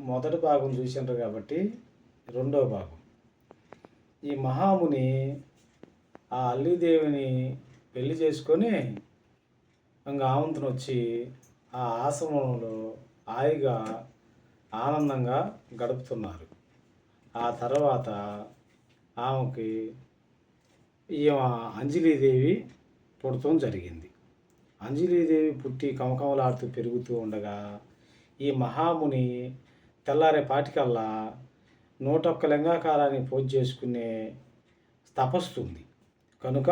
మొదటి భాగం చూసిండ్రు కాబట్టి రెండో భాగం. ఈ మహాముని ఆ అల్లీదేవిని పెళ్లి చేసుకొని ఇంకా ఆవంతుని వచ్చి ఆ ఆశ్రమంలో హాయిగా ఆనందంగా గడుపుతున్నారు. ఆ తర్వాత ఆమెకి ఈమె అంజలీదేవి పుడటం జరిగింది. అంజలీదేవి పుట్టి కమకమలాడుతూ పెరుగుతూ ఉండగా ఈ మహాముని తెల్లారేపాటికల్లా 101 లింగాకారాన్ని పూజ చేసుకునే తపస్సు ఉంది కనుక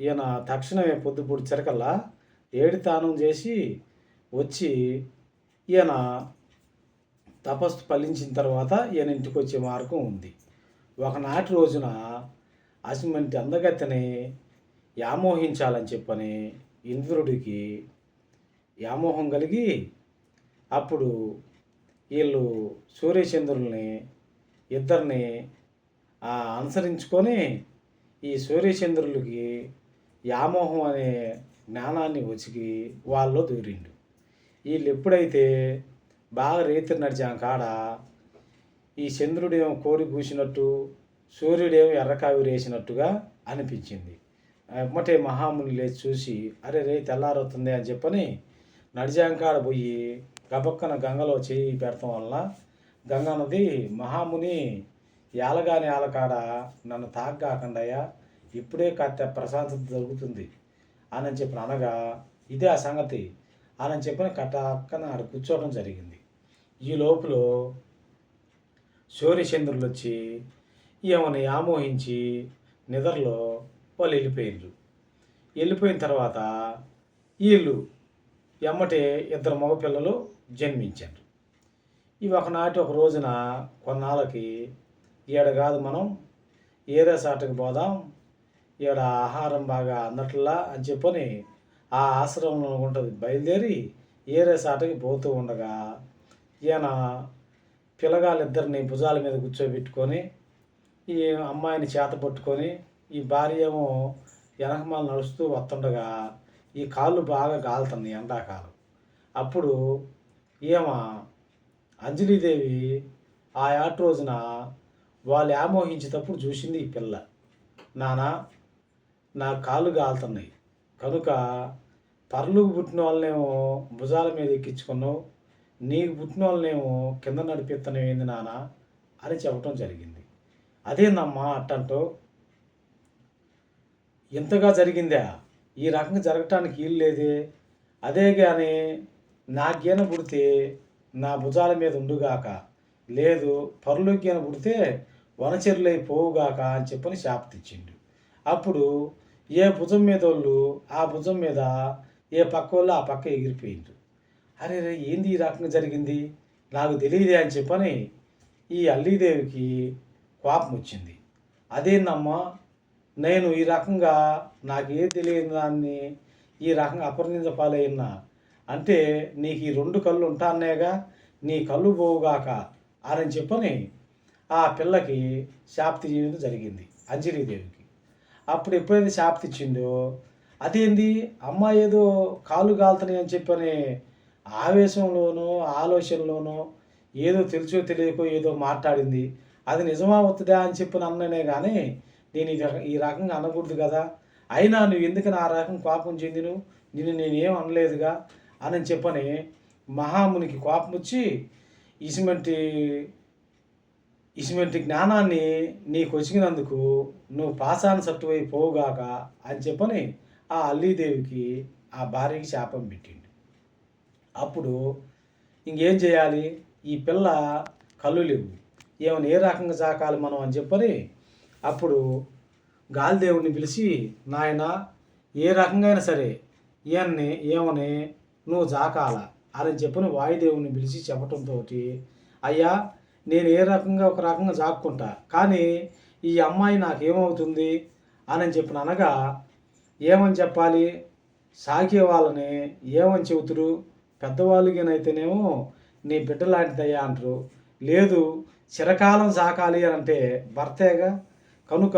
ఈయన తక్షణమే పొద్దు పొడిచెరకల్లా ఏడి తానం చేసి వచ్చి ఈయన తపస్సు ఫలించిన తర్వాత ఈయన ఇంటికి వచ్చే మార్గం ఉంది. ఒకనాటి రోజున అటువంటి అందగత్తెని వ్యామోహించాలని చెప్పని ఇంద్రుడికి వ్యామోహం కలిగి అప్పుడు వీళ్ళు సూర్యచంద్రుల్ని ఇద్దరిని అనుసరించుకొని ఈ సూర్యచంద్రులకి వ్యామోహం అనే జ్ఞానాన్ని వచ్చికి వాళ్ళలో దూరిండు. వీళ్ళు ఎప్పుడైతే బాగా రేతి నడిచాం కాడ ఈ చంద్రుడేమో కోరి కూసినట్టు సూర్యుడేమో ఎర్రకావిరి వేసినట్టుగా అనిపించింది. ఎమ్మటే మహాముని లేచి చూసి అరే రే తెల్లారవుతుంది అని చెప్పని నడిజాంకాడ పోయి గబక్కన గంగలో చేయి పెడతాం వల్ల గంగ నది మహాముని ఏలగాని ఏలకాడ నన్ను తాగ్గాకండయ్యా ఇప్పుడే కాస్త ప్రశాంతత దొరుకుతుంది అని చెప్పిన అనగా ఇదే ఆ సంగతి అని చెప్పని కట్టక్కన ఆడ కూర్చోవడం జరిగింది. ఈ లోపల సూర్యచంద్రులు వచ్చి ఏమని ఆమోహించి నిద్రలో వాళ్ళు వెళ్ళిపోయిన తర్వాత వీళ్ళు ఎమ్మటే ఇద్దరు మగపిల్లలు జన్మించారు. ఇవి ఒకనాటి ఒక రోజున కొన్నాళ్ళకి ఈడ కాదు మనం ఏరే సాటకి పోదాం, ఈడ ఆహారం బాగా అందట్లా అని చెప్పని ఆ ఆశ్రమంలో ఉంటుంది బయలుదేరి ఏరే సాటకి పోతూ ఉండగా ఈయన పిల్లగాళ్ళిద్దరిని భుజాల మీద కూర్చోబెట్టుకొని ఈ అమ్మాయిని చేత పట్టుకొని ఈ భార్య ఏమో వెనకమాల నడుస్తూ వస్తుండగా ఈ కాళ్ళు బాగా కాలుతున్నాయి ఎండాకాలం. అప్పుడు ఈమె అంజలీదేవి ఆ ఏట రోజున వాళ్ళు వ్యామోహించేటప్పుడు చూసింది ఈ పిల్ల, నానా నా కాళ్ళు కాలుతున్నాయి కనుక పర్లుకు పుట్టిన వాళ్ళనేమో భుజాల మీద ఎక్కించుకున్నావు, నీకు పుట్టిన వాళ్ళనేమో కింద నడిపిస్తున్నావు ఏంది నానా అని చెప్పడం జరిగింది. అదేందమ్మా అట్టంటూ ఇంతగా జరిగిందా, ఈ రకంగా జరగటానికి వీలు లేదే, అదే కానీ నాకేన పుడితే నా భుజాల మీద ఉండుగాక, లేదు పరులోకేన పుడితే వనచెరులై పోవుగాక అని చెప్పని శాపతిచ్చిండు. అప్పుడు ఏ భుజం మీద వాళ్ళు ఆ భుజం మీద, ఏ పక్క వాళ్ళు ఆ పక్క ఎగిరిపోయిండు. అరే రే ఏంది ఈ రకంగా జరిగింది నాకు తెలియదే అని చెప్పని ఈ అల్లీదేవికి కోపం వచ్చింది. అదేందమ్మా నేను ఈ రకంగా నాకే తెలియని దాన్ని ఈ రకంగా అపరినింద పాలైనా అంటే నీకు ఈ 2 కళ్ళు ఉంటానేగా, నీ కళ్ళు పోవుగాక అని చెప్పని ఆ పిల్లకి శాపతి చేయడం జరిగింది అంజలీదేవికి. అప్పుడు ఎప్పుడైతే శాపతి ఇచ్చిందో అదేంది అమ్మాయి ఏదో కాళ్ళు కాలుతున్నాయి అని చెప్పని ఆవేశంలోనో ఆలోచనలోనో ఏదో తెలుసో తెలియకో ఏదో మాట్లాడింది, అది నిజమా అవుతుందా అని చెప్పని అన్ననే కానీ నేను ఈ రకంగా అనకూడదు కదా, అయినా నువ్వు ఎందుకని ఆ రకం కోపం చెందిను, నిన్ను నేనేం అనలేదుగా అని చెప్పని మహామునికి కోపం వచ్చి ఇసుమంటి జ్ఞానాన్ని నీకు వచ్చినందుకు నువ్వు పాసాన్ని సట్టువై పోవుగాక అని చెప్పని ఆ అల్లీదేవికి ఆ భార్యకి శాపం పెట్టిండు. అప్పుడు ఇంకేం చేయాలి, ఈ పిల్ల కళ్ళు లేవు, ఏమైనా ఏ రకంగా చాకాలి మనం అని చెప్పని అప్పుడు గాలిదేవుని పిలిచి నాయన ఏ రకంగా అయినా సరే ఈయన్ని ఏమని నువ్వు జాకాల అని చెప్పని వాయుదేవుని పిలిచి చెప్పడంతో అయ్యా నేను ఏ రకంగా ఒక రకంగా జాక్కుంటా కానీ ఈ అమ్మాయి నాకేమవుతుంది అని చెప్పిన అనగా ఏమని చెప్పాలి, సాకే వాళ్ళని ఏమని చెబుతురు, పెద్దవాళ్ళకినైతేనేమో నీ బిడ్డ లాంటిదయ్యా అంటారు, లేదు చిరకాలం సాకాలి అని అంటే భర్తేగా కనుక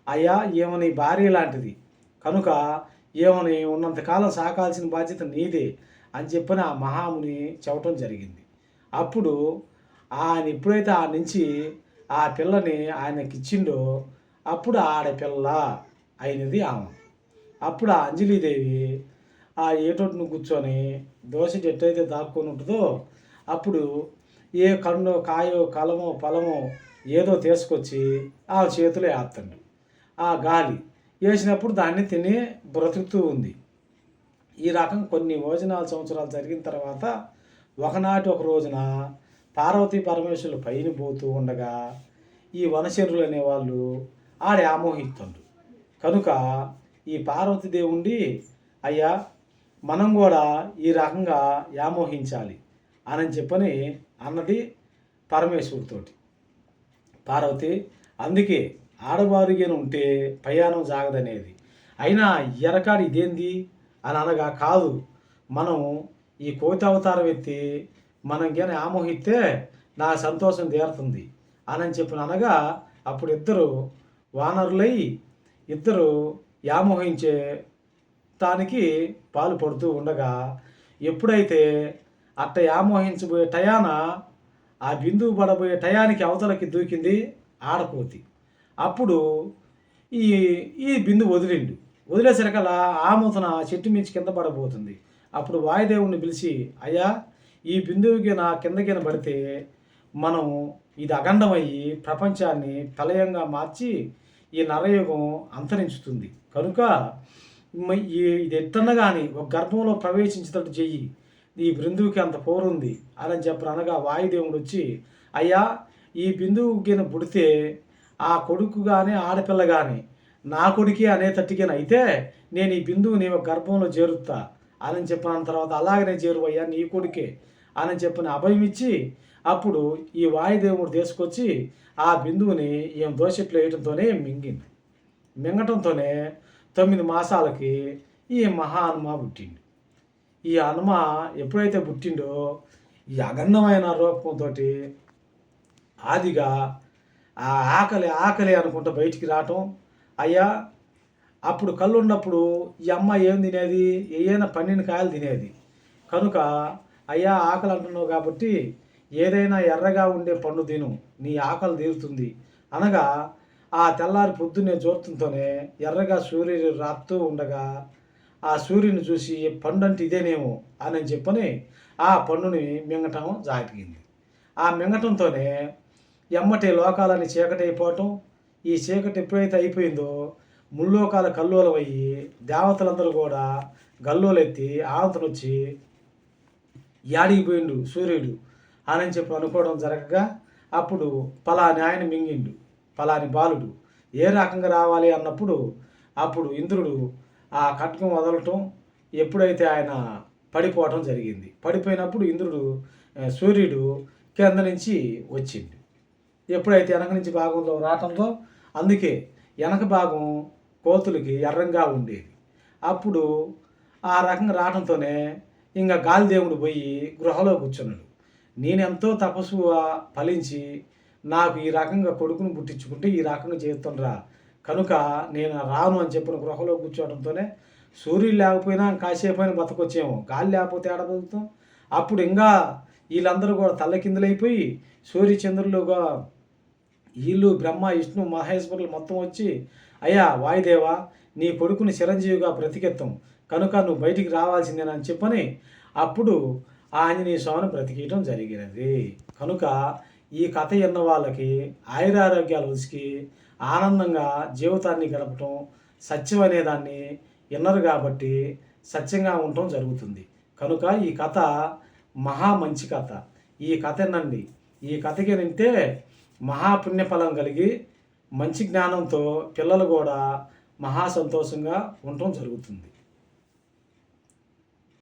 అయ్యా ఏమని భార్య లాంటిది కనుక ఏమని ఉన్నంతకాలం సాకాల్సిన బాధ్యత నీదే అని చెప్పని ఆ మహాముని చెప్పటం జరిగింది. అప్పుడు ఆయన ఎప్పుడైతే ఆ నుంచి ఆ పిల్లని ఆయనకి ఇచ్చిండో అప్పుడు ఆడపిల్ల అయినది ఆమె. అప్పుడు ఆ అంజలీదేవి ఆ ఏటొట్టును కూర్చొని దోశ ఎట్టయితే దాక్కొని ఉంటుందో అప్పుడు ఏ కన్ను కాయో కలమో ఫలమో ఏదో తీసుకొచ్చి ఆ చేతిలో వేస్తాడు. ఆ గాలి వేసినప్పుడు దాన్ని తిని బ్రతుకుతూ ఉంది. ఈ రకం కొన్ని సంవత్సరాలు జరిగిన తర్వాత ఒకనాటి ఒక రోజున పార్వతీ పరమేశ్వరులు పైన పోతూ ఉండగా ఈ వనచరులు అనేవాళ్ళు ఆడ ఆమోహిస్తుండ్రు. కనుక ఈ పార్వతీదేవుండి అయ్యా మనం కూడా ఈ రకంగా వ్యామోహించాలి అని చెప్పని అన్నది పరమేశ్వరుడితోటి పార్వతి. అందుకే ఆడవారిగా ఉంటే ప్రయాణం జాగదనేది. అయినా ఎరకాడు ఇదేంది అని అనగా కాదు, మనం ఈ కోతి అవతారం ఎత్తి మనం కానీ ఆమోహిస్తే నా సంతోషం తీరుతుంది అని చెప్పిన అనగా అప్పుడు ఇద్దరు వానరులై ఇద్దరు వ్యామోహించే దానికి పాలు పడుతూ ఉండగా ఎప్పుడైతే అట్ట వ్యామోహించబోయే టయాన ఆ బిందువు పడబోయే టయానికి అవతలకి దూకింది ఆడకోతి. అప్పుడు ఈ ఈ బిందు వదిలేసరికల్లా ఆముతన చెట్టు మించి కింద పడబోతుంది. అప్పుడు వాయుదేవుణ్ణి పిలిచి అయ్యా ఈ బిందువుకి నా కిందకిన పడితే మనం ఇది అఖండమయ్యి ప్రపంచాన్ని ప్రళయంగా మార్చి ఈ నరయుగం అంతరించుతుంది. కనుక ఇది ఎట్టన్నా కానీ ఒక గర్భంలో ప్రవేశించేటట్టు చెయ్యి, ఈ బిందువుకి అంత పోరుంది అని చెప్పి అనగా వాయుదేవుడు వచ్చి అయ్యా ఈ బిందువుకి పుడితే ఆ కొడుకు కానీ ఆడపిల్ల కానీ నా కొడుకే అనేటట్టుగా అయితే నేను ఈ బిందువుని ఒక గర్భంలో చేరుతా అని చెప్పిన తర్వాత అలాగనే చేరువయ్యా నీ కొడుకే అని చెప్పిన అభయం ఇచ్చి అప్పుడు ఈ వాయుదేవుడు తీసుకొచ్చి ఆ బిందువుని ఏం దోషెట్లు వేయడంతోనే మింగింది. మింగటంతోనే 9 మాసాలకి ఈ మహా హనుమ పుట్టిండు. ఈ హనుమ ఎప్పుడైతే పుట్టిండో ఈ అగన్నమైన రూపంతో ఆదిగా ఆ ఆకలి అనుకుంటూ బయటికి రావటం. అయ్యా అప్పుడు కళ్ళు ఉన్నప్పుడు ఈ అమ్మ ఏం తినేది, ఏదైనా పండిన కాయలు తినేది. కనుక అయ్యా ఆకలి అంటున్నావు కాబట్టి ఏదైనా ఎర్రగా ఉండే పండు తిను, నీ ఆకలి తీరుతుంది అనగా ఆ తెల్లారి పొద్దున్నే చూడటంతోనే ఎర్రగా సూర్యుడు రాస్తూ ఉండగా ఆ సూర్యుని చూసి పండు అంటే ఇదేనేమో అని చెప్పని ఆ పండుని మింగటం జాగింది. ఆ మింగటంతోనే ఎమ్మటి లోకాలని చీకటి అయిపోవటం. ఈ చీకటి ఎప్పుడైతే అయిపోయిందో ముల్లోకాల కల్లోలమయ్యి దేవతలందరూ కూడా గల్లోలెత్తి ఆవంతను వచ్చి యాడికి పోయిండు సూర్యుడు అని చెప్పి అనుకోవడం జరగగా అప్పుడు పలాని ఆయన మింగిండు, పలాని బాలుడు ఏ రకంగా రావాలి అన్నప్పుడు అప్పుడు ఇంద్రుడు ఆ ఖడ్గం వదలటం ఎప్పుడైతే ఆయన పడిపోవటం జరిగింది. పడిపోయినప్పుడు ఇంద్రుడు సూర్యుడు కింద నుంచి వచ్చిండు. ఎప్పుడైతే వెనక నుంచి భాగంలో రావటంతో అందుకే వెనక భాగం కోతులకి ఎర్రంగా ఉండేది. అప్పుడు ఆ రకంగా రావడంతోనే ఇంకా గాలిదేవుడు పోయి గృహలో కూర్చున్నాడు. నేనెంతో తపస్సుగా ఫలించి నాకు ఈ రకంగా కొడుకును పుట్టించుకుంటే ఈ రకంగా చేస్తుండ్రా, కనుక నేను రాను అని చెప్పిన గృహలో కూర్చోవడంతోనే సూర్యుడు లేకపోయినా కాసేపు అయినా బతకొచ్చేమో, గాలి లేకపోతే ఏడ బతుకుతాం. అప్పుడు ఇంకా వీళ్ళందరూ కూడా తల్లకిందులైపోయి సూర్యచంద్రులుగా వీళ్ళు బ్రహ్మ విష్ణు మహేశ్వరులు మొత్తం వచ్చి అయ్యా వాయుదేవా నీ కొడుకుని చిరంజీవిగా బ్రతికెత్తాం కనుక నువ్వు బయటికి రావాల్సిందేనని చెప్పని అప్పుడు ఆంజనేయ స్వామిని బ్రతికేయటం జరిగినది. కనుక ఈ కథ విన్న వాళ్ళకి ఆయురారోగ్యాలు ఉసికి ఆనందంగా జీవితాన్ని గడపటం సత్యం అనేదాన్ని విన్నారు కాబట్టి సత్యంగా ఉండటం జరుగుతుంది. కనుక ఈ కథ మహా మంచి కథ. ఈ కథ వినండి. ఈ కథకి వింటే మహాపుణ్యఫలం కలిగి మంచి జ్ఞానంతో పిల్లలు కూడా మహా సంతోషంగా ఉండటం జరుగుతుంది.